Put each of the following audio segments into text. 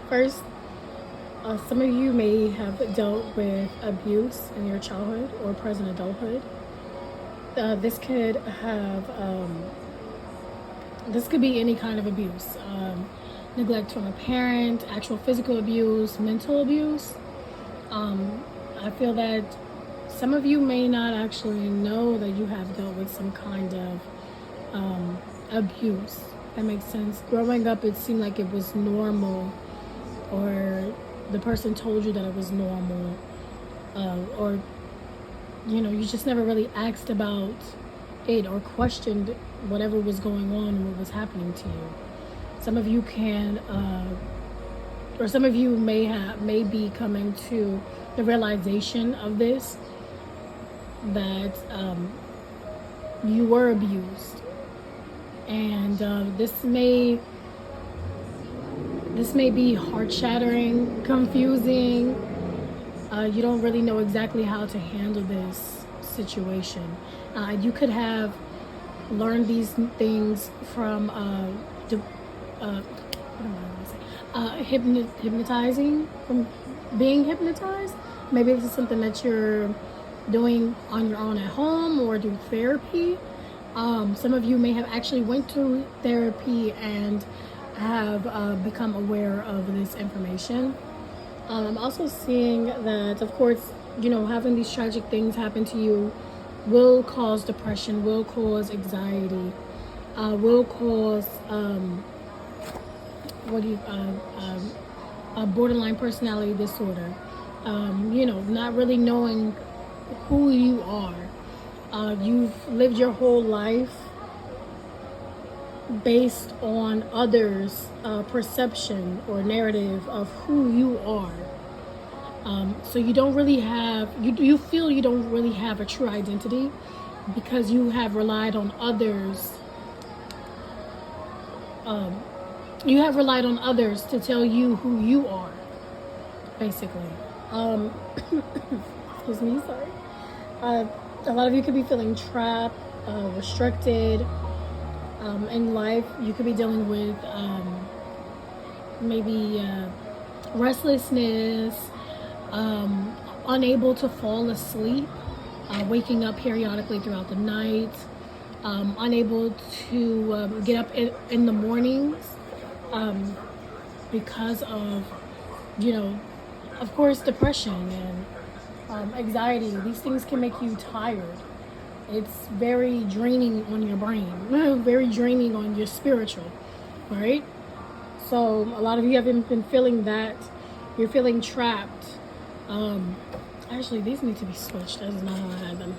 First, some of you may have dealt with abuse in your childhood or present adulthood. This could have this could be any kind of abuse, neglect from a parent, actual physical abuse, mental abuse. I feel that some of you may not actually know that you have dealt with some kind of abuse. That makes sense. Growing up, it seemed like it was normal, or the person told you that it was normal, or you just never really asked about it or questioned whatever was going on and what was happening to you. Some of you can, or some of you may be coming to the realization of this, that you were abused, and this may be heart-shattering, confusing. You don't really know exactly how to handle this situation. You could have learned these things from hypnotizing, from being hypnotized. Maybe this is something that you're doing on your own at home or do therapy. Some of you may have actually went to therapy and have become aware of this information. I'm also seeing that, of course, having these tragic things happen to you will cause depression, will cause anxiety, will cause a borderline personality disorder. Not really knowing who you are. You've lived your whole life based on others' perception or narrative of who you are. So you don't really have, you feel you don't really have a true identity because you have relied on others. You have relied on others to tell you who you are, basically. Excuse me, sorry. A lot of you could be feeling trapped, restricted in life. You could be dealing with maybe restlessness, unable to fall asleep, waking up periodically throughout the night, unable to get up in the mornings because of, of course, depression and anxiety. These things can make you tired. It's very draining on your brain, very draining on your spiritual, right? So a lot of you haven't been feeling that. You're feeling trapped. Actually, these need to be switched. That is not how I had them.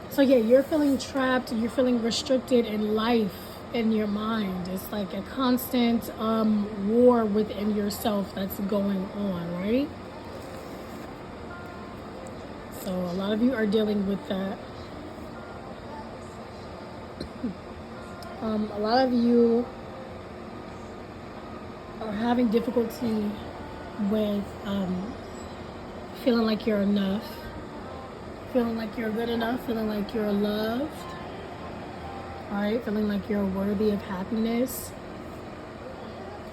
So yeah, you're feeling trapped. You're feeling restricted in life, in your mind. It's like a constant war within yourself that's going on, right? So a lot of you are dealing with that. A lot of you are having difficulty with feeling like you're enough, feeling like you're good enough, feeling like you're loved, all right? Feeling like you're worthy of happiness.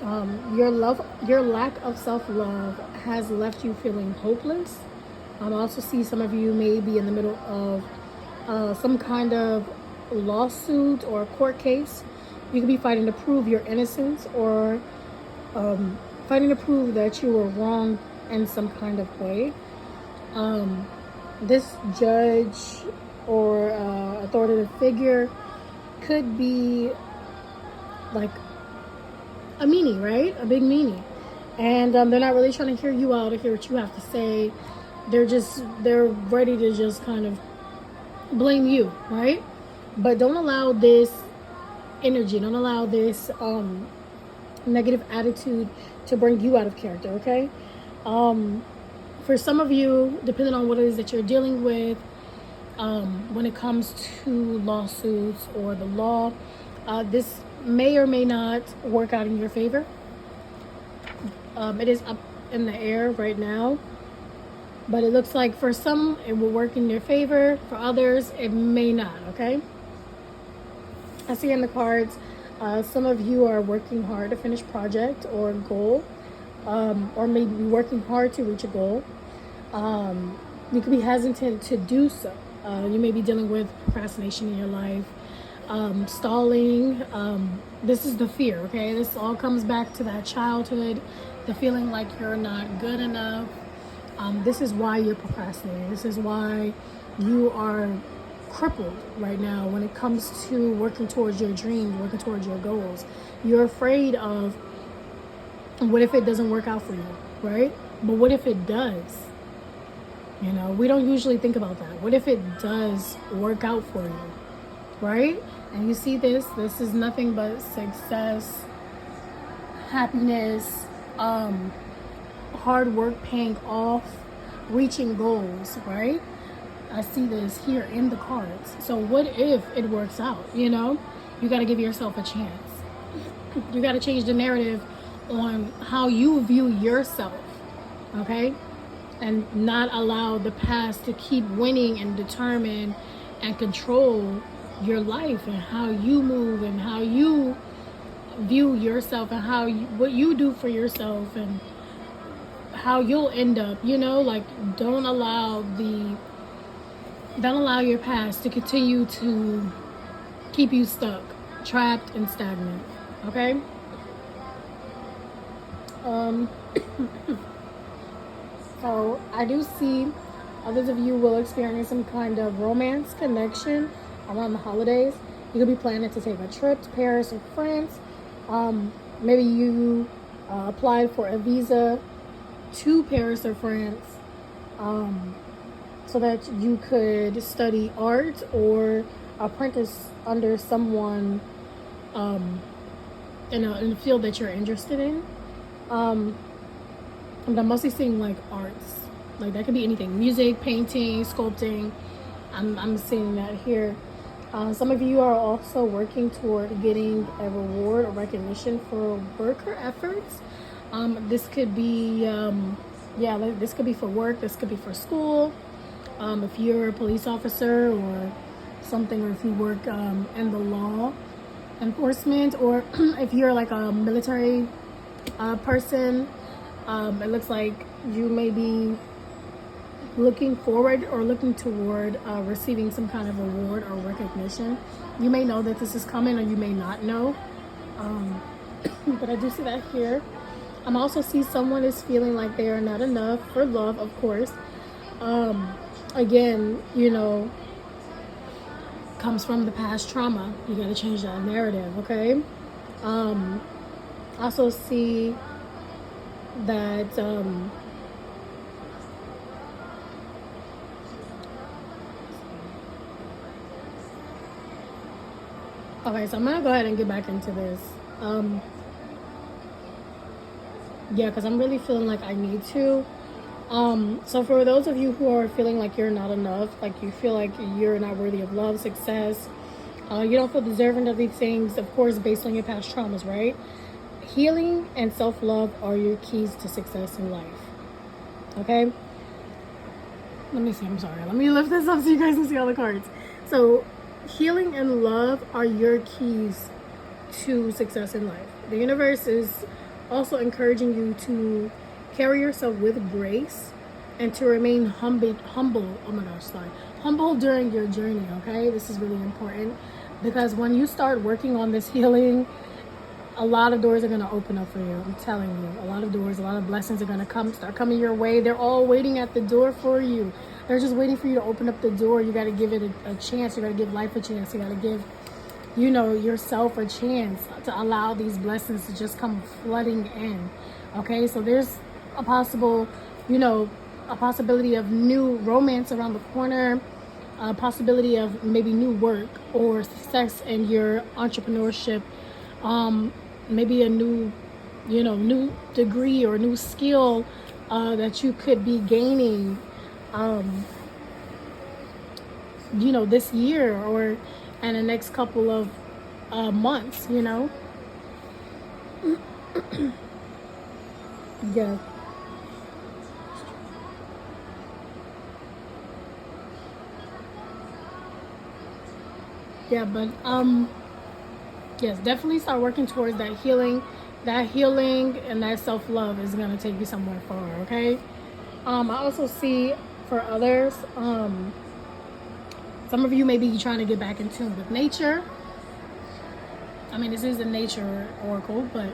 Your lack of self-love has left you feeling hopeless. I also see some of you may be in the middle of some kind of lawsuit or court case. You could be fighting to prove your innocence, or fighting to prove that you were wrong in some kind of way. This judge or authoritative figure could be like a meanie, right? A big meanie. And they're not really trying to hear you out or hear what you have to say. They're ready to just kind of blame you, right? But don't allow this energy, don't allow this negative attitude to bring you out of character, okay? For some of you, depending on what it is that you're dealing with, when it comes to lawsuits or the law, this may or may not work out in your favor. It is up in the air right now, but it looks like for some it will work in your favor. For others, it may not, okay? I see in the cards Some of you are working hard to finish project or goal, or maybe working hard to reach a goal. You could be hesitant to do so. You may be dealing with procrastination in your life, stalling. This is the fear, okay? This all comes back to that childhood, the feeling like you're not good enough. This is why you're procrastinating. This is why you are crippled right now when it comes to working towards your dreams, working towards your goals. You're afraid of what if it doesn't work out for you, right? But what if it does? You know, we don't usually think about that. What if it does work out for you, right? And you see this is nothing but success, happiness, hard work paying off, reaching goals, right? I see this here in the cards. So what if it works out? You know, you got to give yourself a chance. You got to change the narrative on how you view yourself, okay? And not allow the past to keep winning and determine and control your life and how you move and how you view yourself and how what you do for yourself and how you'll end up, you know, like don't allow your past to continue to keep you stuck, trapped and stagnant, okay? So I do see others of you will experience some kind of romance connection around the holidays. You could be planning to take a trip to Paris or France. Maybe you applied for a visa to Paris or France so that you could study art or apprentice under someone in a field that you're interested in. But I'm mostly seeing like arts, like that could be anything: music, painting, sculpting. I'm seeing that here. Some of you are also working toward getting a reward or recognition for work or efforts. This could be, this could be for work. This could be for school. If you're a police officer or something, or if you work in the law enforcement, or if you're like a military person. It looks like you may be looking forward or looking toward receiving some kind of award or recognition. You may know that this is coming or you may not know. But I do see that here. I'm also see someone is feeling like they are not enough for love, of course. Again, you know, comes from the past trauma. You got to change that narrative, okay? Also see that okay, so I'm gonna go ahead and get back into this. Because I'm really feeling like I need to. So for those of you who are feeling like you're not enough, like you feel like you're not worthy of love, success, you don't feel deserving of these things, of course, based on your past traumas, right? Healing and self-love are your keys to success in life. Okay? Let me see. I'm sorry. Let me lift this up so you guys can see all the cards. So, healing and love are your keys to success in life. The universe is also encouraging you to carry yourself with grace and to remain humble. Oh my gosh, sorry. Humble during your journey, okay? This is really important because when you start working on this healing, a lot of doors are going to open up for you. I'm telling you, a lot of doors, a lot of blessings are going to start coming your way. They're all waiting at the door for you. They're just waiting for you to open up the door. You got to give it a chance. You got to give life a chance. You got to give, you know, yourself a chance to allow these blessings to just come flooding in. Okay, so there's a possible, you know, a possibility of new romance around the corner, a possibility of maybe new work or success in your entrepreneurship. Maybe a new, you know, new degree or new skill that you could be gaining, you know, this year or in the next couple of months, you know. Yeah. Yeah, but Yes, definitely start working towards that healing. That healing and that self-love is going to take you somewhere far, okay? I also see for others, some of you may be trying to get back in tune with nature. I mean, this is a nature oracle, but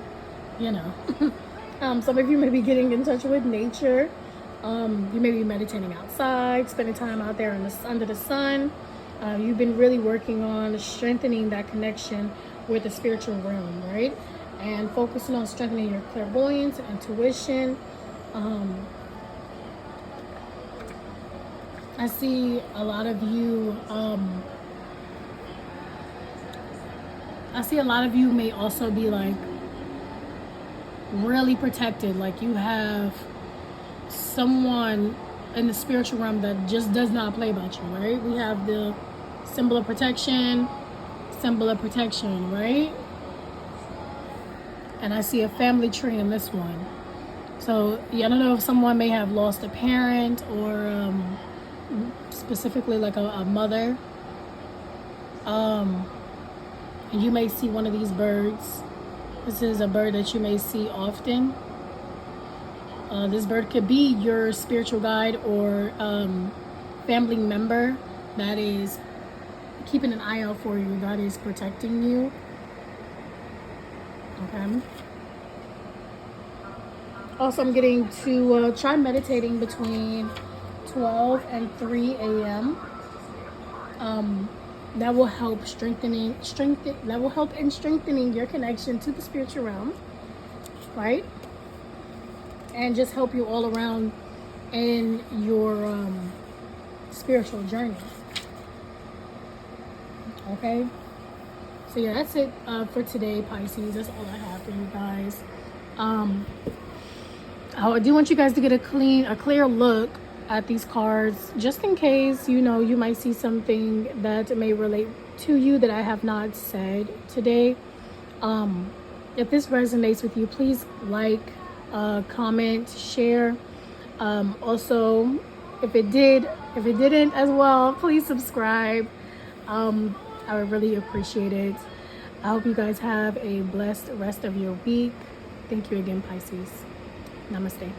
you know, some of you may be getting in touch with nature. You may be meditating outside, spending time out there under the sun. You've been really working on strengthening that connection with the spiritual realm, right? And focusing on strengthening your clairvoyance and intuition. I see a lot of you, I see a lot of you may also be like really protected. Like you have someone in the spiritual realm that just does not play about you, right? We have the symbol of protection, right? And I see a family tree in this one. So yeah, I don't know if someone may have lost a parent or specifically like a mother. And you may see one of these birds. This is a bird that you may see often. This bird could be your spiritual guide or family member that is keeping an eye out for you, that is protecting you. Okay. Also, I'm getting to try meditating between 12 and 3 a.m. That will help that will help in strengthening your connection to the spiritual realm, right? And just help you all around in your spiritual journey. Okay, so yeah, that's it for today, Pisces. That's all I have for you guys. I do want you guys to get a clear look at these cards, just in case, you know, you might see something that may relate to you that I have not said today. If this resonates with you, please like, comment, share. Also, if it didn't as well, please subscribe. I would really appreciate it. I hope you guys have a blessed rest of your week. Thank you again, Pisces. Namaste.